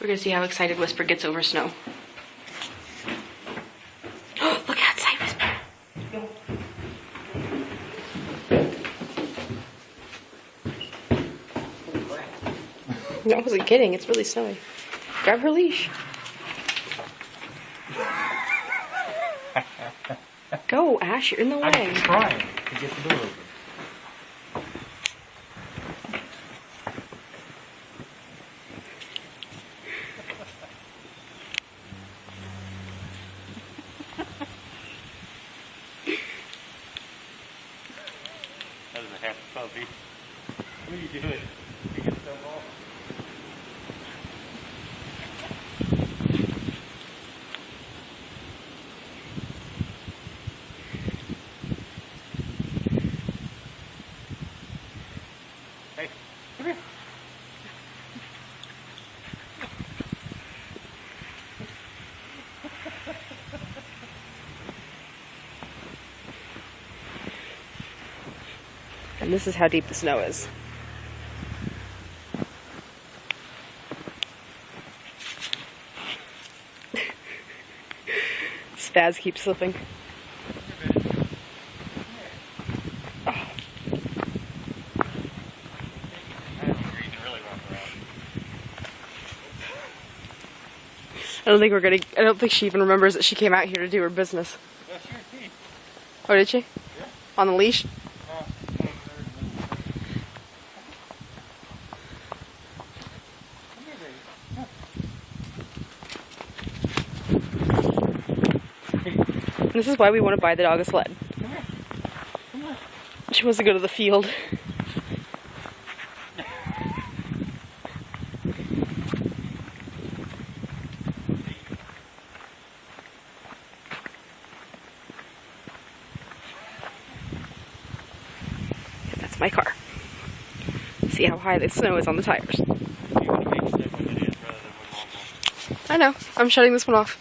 We're gonna see how excited Whisper gets over snow. Look outside, Whisper. No, I wasn't kidding. It's really snowy. Grab her leash. Go, Ash. You're in the way. I'm trying to get the door open. That was a happy puppy. What are you doing? You get stuff off? Hey, come here. And this is how deep the snow is. Spaz keeps slipping. Oh. I don't think she even remembers that she came out here to do her business. Oh, did she? Yeah. On the leash? This is why we want to buy the dog a sled. She wants to go to the field. That's my car. See how high the snow is on the tires. I know. I'm shutting this one off.